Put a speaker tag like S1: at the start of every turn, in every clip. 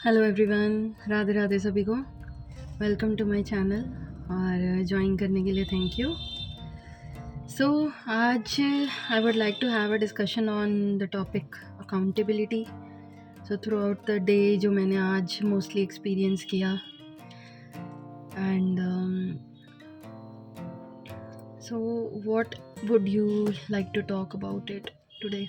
S1: Hello everyone, Radhe Radhe सभी को। Welcome to my channel और ज्वाइन करने के लिए थैंक यू। सो आज I would like to have a discussion on the topic accountability. So throughout the day जो मैंने आज मोस्टली एक्सपीरियंस किया and so what would you like to talk about it today.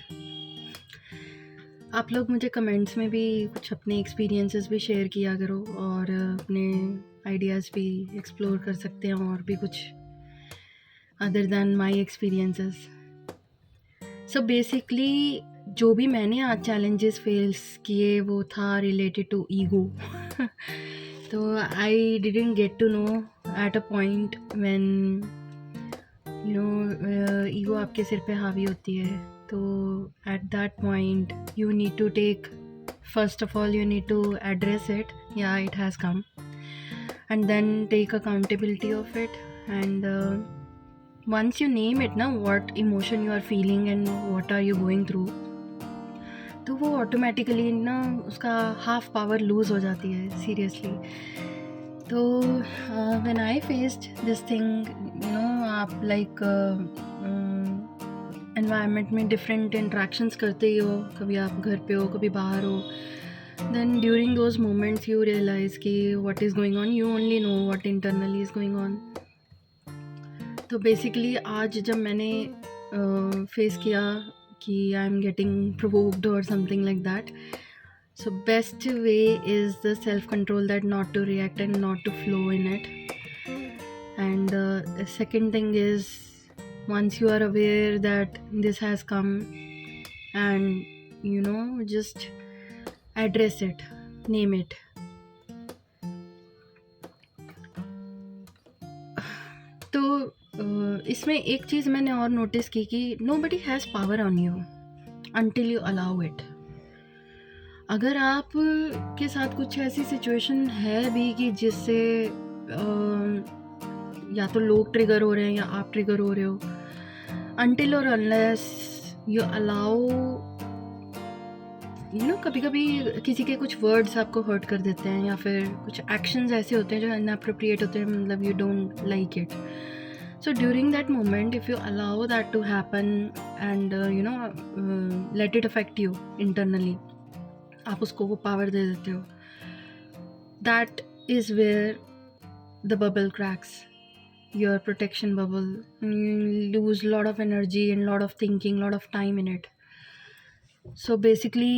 S1: आप लोग मुझे comments में भी कुछ अपने एक्सपीरियंसेस भी शेयर किया करो और अपने आइडियाज़ भी एक्सप्लोर कर सकते हैं और भी कुछ other than my experiences. So basically जो भी मैंने आज चैलेंजेस फेस किए वो था रिलेटेड टू ईगो। तो I didn't get to know at a point when ego आपके सिर पे हावी होती है। तो at that point you need to take, first of all you need to address it, yeah it has come, and then take accountability of it. And once you name it now what emotion you are feeling and what are you going through, तो वो automatically ना उसका half power loose हो जाती है seriously. तो when I faced this thing, आप like environment में डिफरेंट इंट्रैक्शंस करते ही हो, कभी आप घर पे हो कभी बाहर हो, then during those moments you realize कि what is going on, you only know what internally is going on. तो basically आज जब मैंने फेस किया कि आई एम गेटिंग प्रोवोक्ड और something like that, so best way is the self control, that not to react and not to flow in it. And the second thing is, once you are aware that this has come, and just address it, name it. तो इसमें एक चीज़ मैंने और notice की कि nobody has power on you until you allow it. अगर आप के साथ कुछ ऐसी सिचुएशन है भी कि जिससे या तो लोग ट्रिगर हो रहे हैं या आप ट्रिगर हो रहे हो, अंटिल और अनलेस यू अलाउ, कभी कभी किसी के कुछ वर्ड्स आपको हर्ट कर देते हैं या फिर कुछ एक्शंस ऐसे होते हैं जो इनअप्रोप्रिएट होते हैं, मतलब you don't like it. So during that moment, if you allow that to happen and let it affect you internally, आप उसको वो पावर दे देते हो, that is where the bubble cracks, your protection bubble. You lose a lot of energy and lot of thinking, lot of time in it. So basically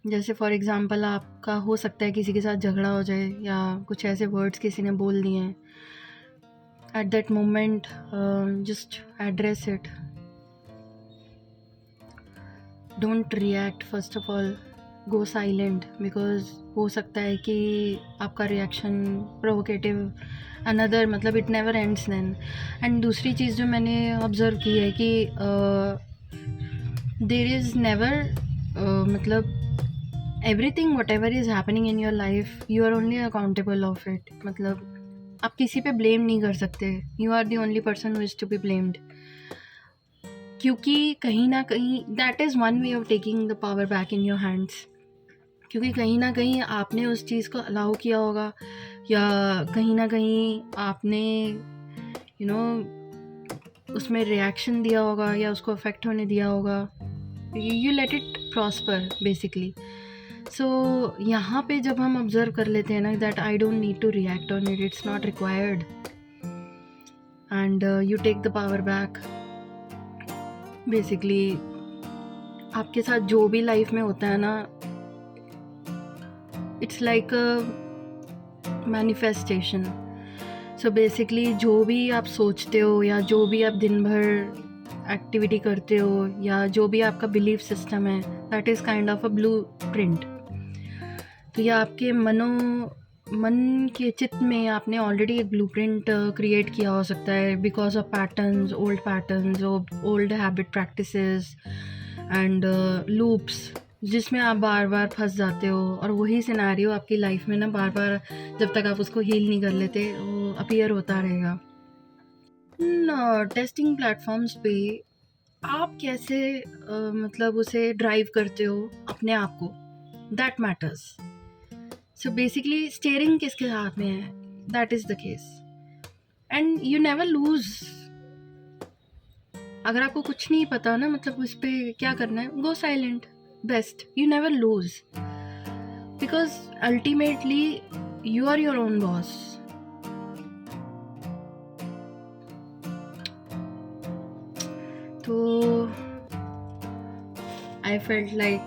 S1: जैसे for example आपका हो सकता है किसी के साथ झगड़ा हो जाए या कुछ ऐसे वर्ड्स किसी ने बोल दिए हैं. At that moment, just address it. Don't react. First of all, go silent, because हो सकता है कि आपका रिएक्शन प्रोवोकेटिव अनदर, मतलब it never ends then. And दूसरी चीज़ जो मैंने ऑब्ज़र्व की है कि देर इज़ नेवर, मतलब everything whatever is happening in your life, you are only accountable of it. मतलब आप किसी पे ब्लेम नहीं कर सकते. You are the only person who is to be blamed, क्योंकि कहीं ना कहीं that is one way of taking the power back in your hands. क्योंकि कहीं ना कहीं आपने उस चीज़ को अलाउ किया होगा या कहीं ना कहीं आपने उसमें रिएक्शन दिया होगा या उसको अफेक्ट होने दिया होगा. You let it prosper basically. So यहाँ पे जब हम ऑब्जर्व कर लेते हैं ना that I don't need to react on it, it's not required, and you take the power back. Basically आपके साथ जो भी लाइफ में होता है ना, it's like a manifestation. So basically जो भी आप सोचते हो या जो भी आप दिन भर एक्टिविटी करते हो या जो भी आपका बिलीफ सिस्टम है, that is kind of a blue print. तो यह आपके मन के चित्त में आपने ऑलरेडी एक ब्लूप्रिंट क्रिएट किया हो सकता है, because of patterns, old habit practices and loops, जिसमें आप बार बार फंस जाते हो. और वही सिनेरियो आपकी लाइफ में ना बार बार जब तक आप उसको हील नहीं कर लेते वो अपीयर होता रहेगा. टेस्टिंग प्लेटफॉर्म्स पे आप कैसे मतलब उसे ड्राइव करते हो अपने आप को, that matters. So basically steering किसके हाथ में है, that is the case. And you never loose. अगर आपको कुछ नहीं पता ना, मतलब उस पर क्या करना है, go silent. Best. You never lose, because ultimately you are your own boss. तो आई फेल्ट लाइक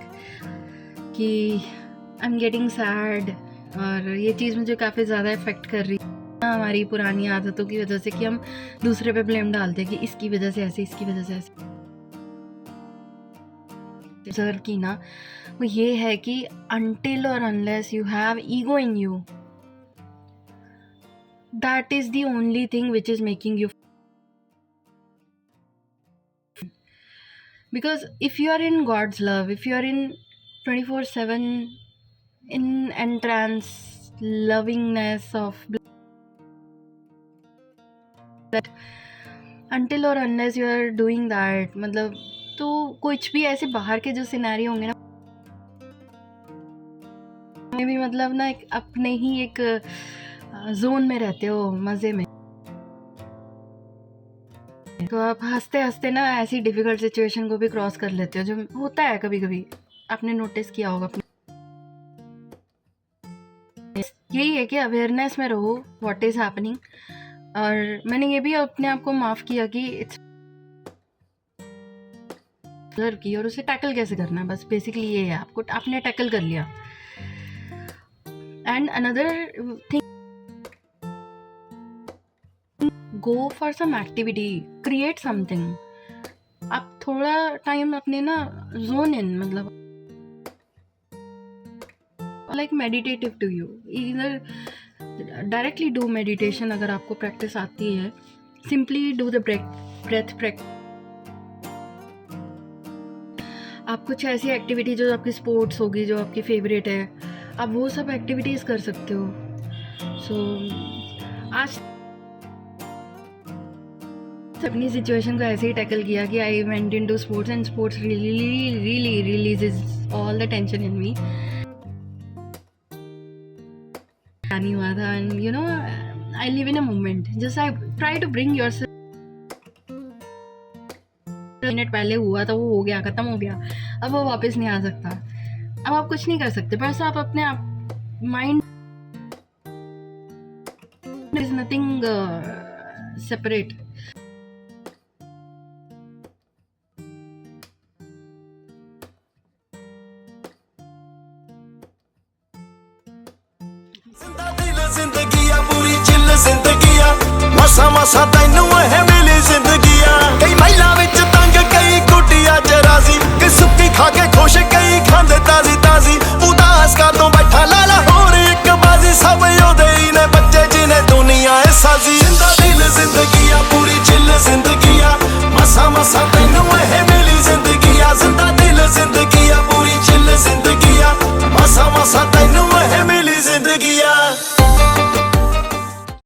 S1: कि आई एम गेटिंग सैड, और ये चीज़ मुझे काफ़ी ज़्यादा इफ़ेक्ट कर रही है हमारी पुरानी आदतों की वजह से, कि हम दूसरे पे ब्लेम डालते हैं कि इसकी वजह से ऐसे, इसकी वजह से ऐसे. ऑब्जर्व की ना, वो ये है कि अनटिल और unless you have ego in you, that is the only thing which is making you. Because if you are in God's love, if you are in 24/7 in entrance lovingness of that, until or unless you are doing that, मतलब तो कुछ भी ऐसे बाहर के जो scenario होंगे ना, में भी मतलब ना एक अपने ही एक जोन में रहते हो, मज़े में. तो आप हंसते हंसते ना ऐसी डिफिकल्ट सिचुएशन को भी क्रॉस कर लेते हो, जो होता है कभी कभी. आपने नोटिस किया होगा अपने. यही है कि अवेयरनेस में रहो व्हाट इज हैपनिंग. और मैंने ये भी अपने आप को माफ किया कि इट्स की, और उसे टैकल कैसे करना है, बस बेसिकली ये है. आपने टैकल कर लिया. And another thing, go for some activity, create something. आप थोड़ा टाइम अपने ना जोन इन, मतलब लाइक मेडिटेटिव टू यू. इधर डायरेक्टली डू मेडिटेशन अगर आपको प्रैक्टिस आती है. Simply do the breath practice. आप कुछ ऐसी एक्टिविटी जो आपकी स्पोर्ट्स होगी, जो आपकी फेवरेट है, आप वो सब एक्टिविटीज़ कर सकते हो. सो आज अपनी सिचुएशन को ऐसे ही टैकल किया कि I went into sports, and sports really releases all the tension in me. नहीं हुआ था, and you know I live in a moment. Just I try to bring yourself. Minute पहले हुआ था, वो हो गया, खत्म हो गया. अब वो वापस नहीं आ सकता. अब आप कुछ नहीं कर सकते, बस आप अपने आप माइंड इज नथिंग सेपरेट.
S2: जिंदगी पूरी चिल्ल जिंदगी मसा मसा तैनू है मिली जिंदगी.